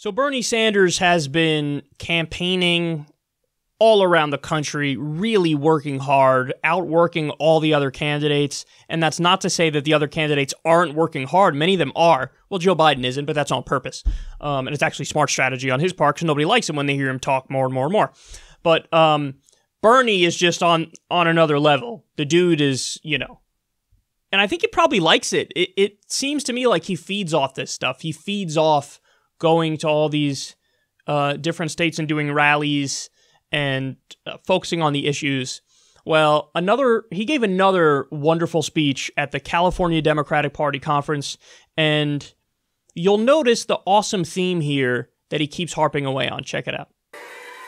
So Bernie Sanders has been campaigning all around the country, really working hard, outworking all the other candidates. And that's not to say that the other candidates aren't working hard. Many of them are. Well, Joe Biden isn't, but that's on purpose. And it's actually smart strategy on his part because nobody likes him when they hear him talk more and more and more. But Bernie is just on another level. The dude is, and I think he probably likes it. It seems to me like he feeds off this stuff. He feeds off going to all these different states and doing rallies and focusing on the issues. Well, he gave another wonderful speech at the California Democratic Party conference, and you'll notice the awesome theme here that he keeps harping away on. Check it out.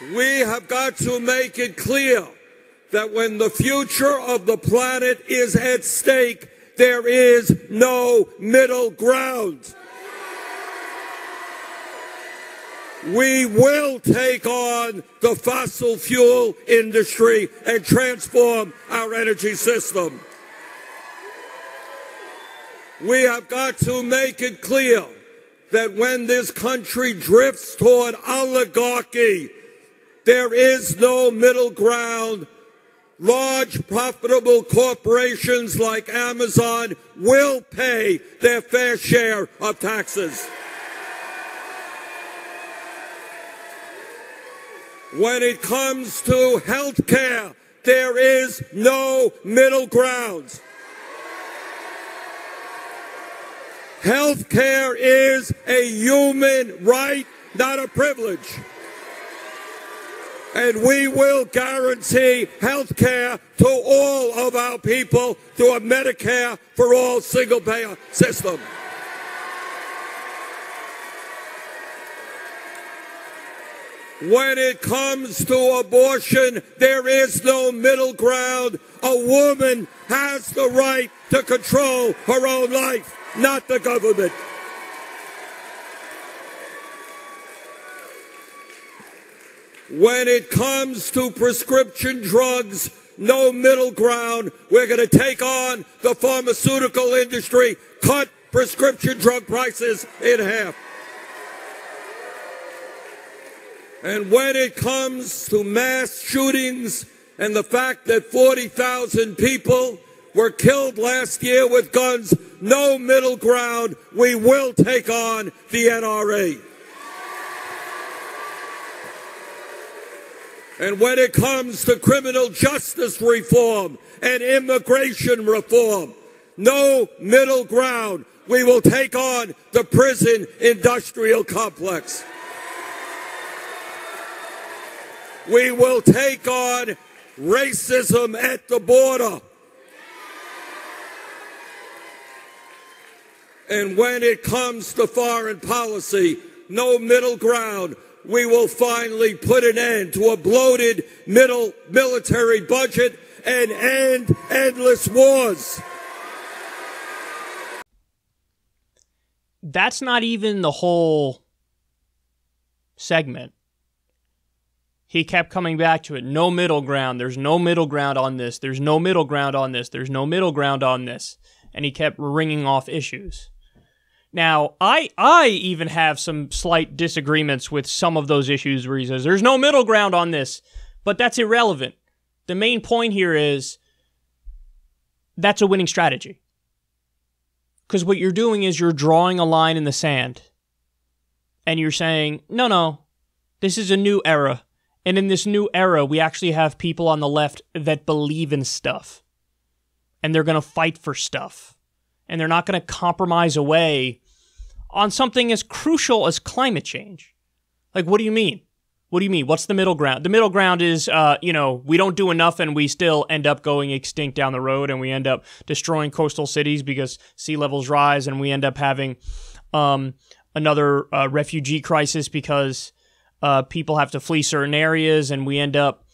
We have got to make it clear that when the future of the planet is at stake, there is no middle ground. We will take on the fossil fuel industry and transform our energy system. We have got to make it clear that when this country drifts toward oligarchy, there is no middle ground. Large, profitable corporations like Amazon will pay their fair share of taxes. When it comes to health care, there is no middle ground. Health care is a human right, not a privilege. And we will guarantee health care to all of our people through a Medicare for all single-payer system. When it comes to abortion, there is no middle ground. A woman has the right to control her own life, not the government. When it comes to prescription drugs, no middle ground. We're going to take on the pharmaceutical industry, cut prescription drug prices in half. And when it comes to mass shootings and the fact that 40,000 people were killed last year with guns, no middle ground. We will take on the NRA. And when it comes to criminal justice reform and immigration reform, no middle ground. We will take on the prison industrial complex. We will take on racism at the border. And when it comes to foreign policy, no middle ground. We will finally put an end to a bloated military budget and end endless wars. That's not even the whole segment. He kept coming back to it. No middle ground. There's no middle ground on this. There's no middle ground on this. There's no middle ground on this. And he kept ringing off issues. Now, I even have some slight disagreements with some of those issues where he says, there's no middle ground on this. But that's irrelevant. The main point here is that's a winning strategy. Because what you're doing is you're drawing a line in the sand. And you're saying, no, this is a new era. And in this new era, we actually have people on the left that believe in stuff. And they're going to fight for stuff. And they're not going to compromise away on something as crucial as climate change. Like, what do you mean? What do you mean? What's the middle ground? The middle ground is, we don't do enough and we still end up going extinct down the road and we end up destroying coastal cities because sea levels rise and we end up having another refugee crisis because people have to flee certain areas and we end up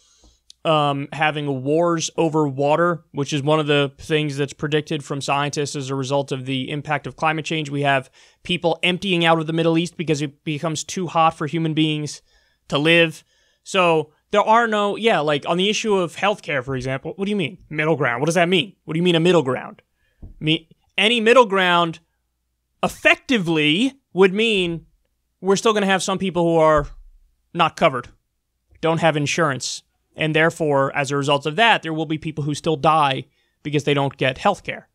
having wars over water, which is one of the things that's predicted from scientists as a result of the impact of climate change. We have people emptying out of the Middle East because it becomes too hot for human beings to live. So there are no, like on the issue of healthcare, for example, what do you mean? Middle ground. What does that mean? What do you mean a middle ground? Any middle ground effectively would mean we're still going to have some people who are not covered, don't have insurance. And therefore, as a result of that, there will be people who still die because they don't get health care.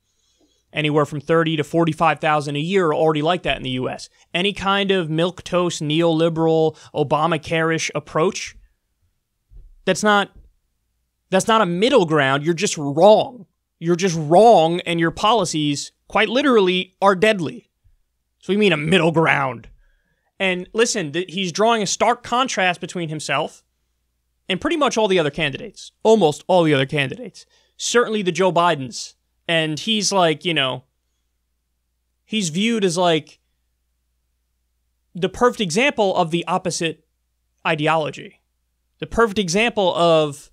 Anywhere from 30 to 45,000 a year are already like that in the U.S. Any kind of milquetoast, neoliberal, Obamacare-ish approach, that's not a middle ground. You're just wrong. You're just wrong, and your policies, quite literally, are deadly. So we mean a middle ground. And listen, he's drawing a stark contrast between himself and pretty much all the other candidates. Almost all the other candidates. Certainly the Joe Bidens. And he's like, he's viewed as like the perfect example of the opposite ideology. The perfect example of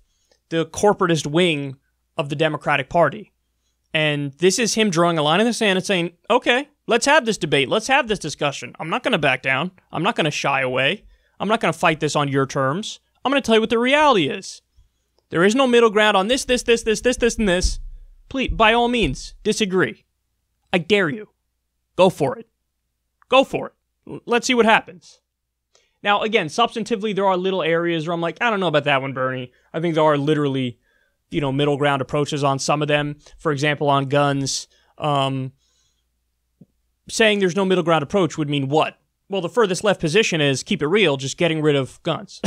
the corporatist wing of the Democratic Party. And this is him drawing a line in the sand and saying, okay, let's have this debate. Let's have this discussion. I'm not going to back down. I'm not going to shy away. I'm not going to fight this on your terms. I'm going to tell you what the reality is. There is no middle ground on this, and this. Please, by all means, disagree. I dare you. Go for it. Go for it. Let's see what happens. Now, again, substantively, there are little areas where I'm like, I don't know about that one, Bernie. I think there are literally, middle ground approaches on some of them. For example, on guns, saying there's no middle ground approach would mean what? Well, the furthest left position is, keep it real, just getting rid of guns.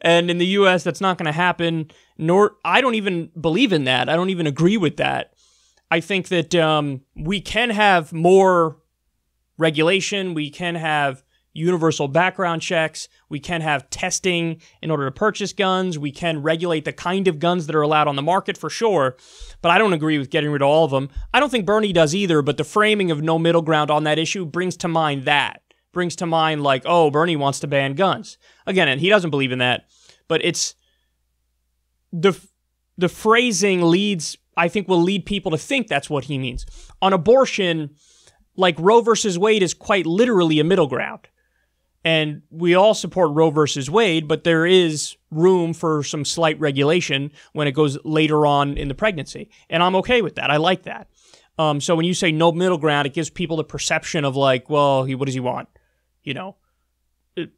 And in the U.S., that's not going to happen, nor I don't even believe in that. I don't even agree with that. I think that we can have more regulation. We can have universal background checks. We can have testing in order to purchase guns. We can regulate the kind of guns that are allowed on the market for sure. But I don't agree with getting rid of all of them. I don't think Bernie does either, but the framing of no middle ground on that issue brings to mind that. Brings to mind like, oh, Bernie wants to ban guns. Again, and he doesn't believe in that, but it's the phrasing I think will lead people to think that's what he means. On abortion, like Roe versus Wade is quite literally a middle ground. And we all support Roe versus Wade, but there is room for some slight regulation when it goes later on in the pregnancy. And I'm okay with that. I like that. So when you say no middle ground, it gives people the perception of like, well, what does he want?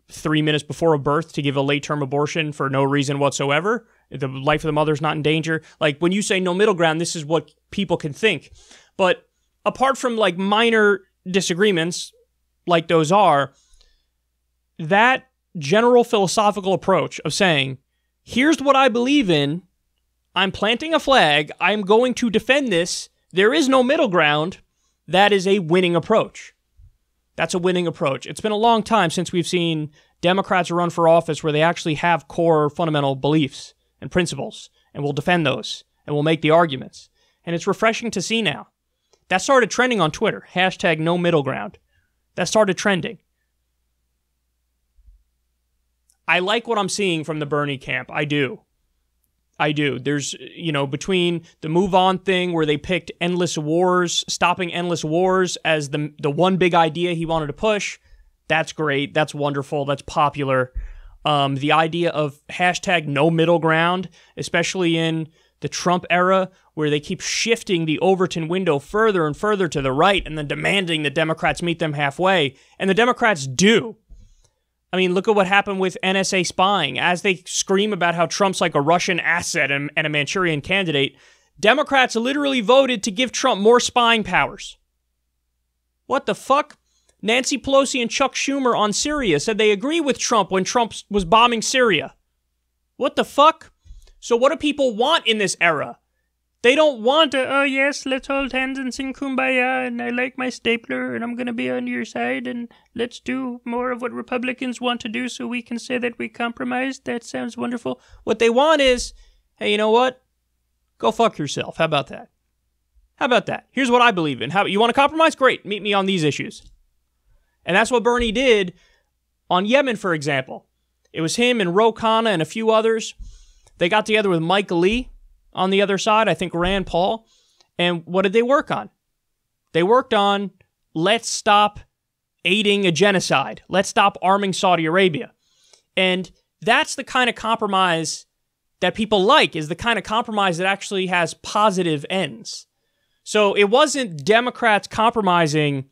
3 minutes before a birth to give a late-term abortion for no reason whatsoever. The life of the mother's not in danger. Like, when you say no middle ground, this is what people can think. But apart from, like, minor disagreements, like those are, that general philosophical approach of saying, here's what I believe in, I'm planting a flag, I'm going to defend this, there is no middle ground, that is a winning approach. That's a winning approach. It's been a long time since we've seen Democrats run for office where they actually have core fundamental beliefs and principles, and will defend those, and will make the arguments. And it's refreshing to see now. That started trending on Twitter, hashtag no middle ground. That started trending. I like what I'm seeing from the Bernie camp. I do. There's, between the move on thing where they picked endless wars, stopping endless wars as the one big idea he wanted to push. That's great. That's wonderful. That's popular. The idea of hashtag no middle ground, especially in the Trump era where they keep shifting the Overton window further and further to the right and then demanding the Democrats meet them halfway. And the Democrats do. I mean, look at what happened with NSA spying. As they scream about how Trump's like a Russian asset and a Manchurian candidate, Democrats literally voted to give Trump more spying powers. What the fuck? Nancy Pelosi and Chuck Schumer on Syria said they agree with Trump when Trump was bombing Syria. What the fuck? So what do people want in this era? They don't want oh yes, let's hold hands and sing Kumbaya, and I like my stapler, and I'm going to be on your side, and let's do more of what Republicans want to do so we can say that we compromised. That sounds wonderful. What they want is, hey, you know what? Go fuck yourself. How about that? How about that? Here's what I believe in. You want to compromise? Great. Meet me on these issues. And that's what Bernie did on Yemen, for example. It was him and Ro Khanna and a few others. They got together with Mike Lee on the other side, I think Rand Paul. And what did they work on? They worked on, let's stop aiding a genocide. Let's stop arming Saudi Arabia. And that's the kind of compromise that people like, is the kind of compromise that actually has positive ends. So it wasn't Democrats compromising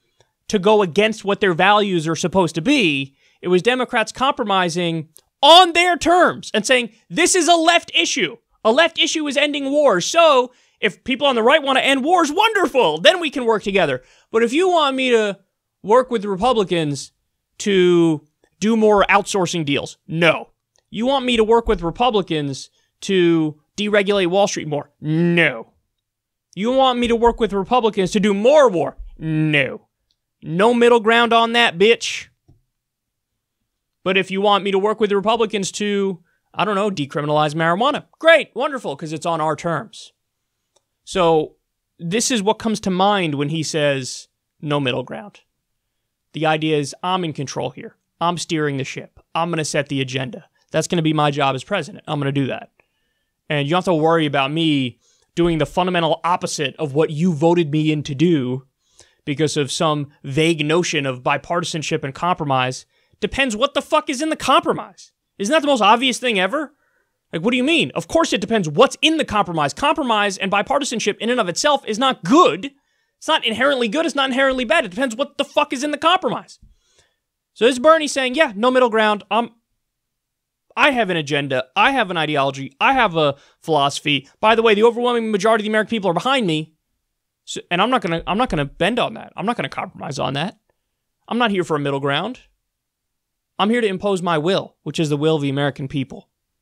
to go against what their values are supposed to be. It was Democrats compromising on their terms and saying, this is a left issue. A left issue is ending wars. So if people on the right want to end wars, wonderful. Then we can work together. But if you want me to work with the Republicans to do more outsourcing deals, no. You want me to work with Republicans to deregulate Wall Street more, no. You want me to work with Republicans to do more war, no. No middle ground on that, bitch. But if you want me to work with the Republicans to, I don't know, decriminalize marijuana, great, wonderful, because it's on our terms. So this is what comes to mind when he says no middle ground. The idea is I'm in control here. I'm steering the ship. I'm going to set the agenda. That's going to be my job as president. I'm going to do that. And you don't have to worry about me doing the fundamental opposite of what you voted me in to do because of some vague notion of bipartisanship and compromise. Depends what the fuck is in the compromise. Isn't that the most obvious thing ever? Like, what do you mean? Of course it depends what's in the compromise. Compromise and bipartisanship in and of itself is not good. It's not inherently good. It's not inherently bad. It depends what the fuck is in the compromise. So this is Bernie saying, yeah, no middle ground. I have an agenda. I have an ideology. I have a philosophy. By the way, the overwhelming majority of the American people are behind me. So, and I'm not gonna bend on that. I'm not gonna compromise on that. I'm not here for a middle ground. I'm here to impose my will, which is the will of the American people.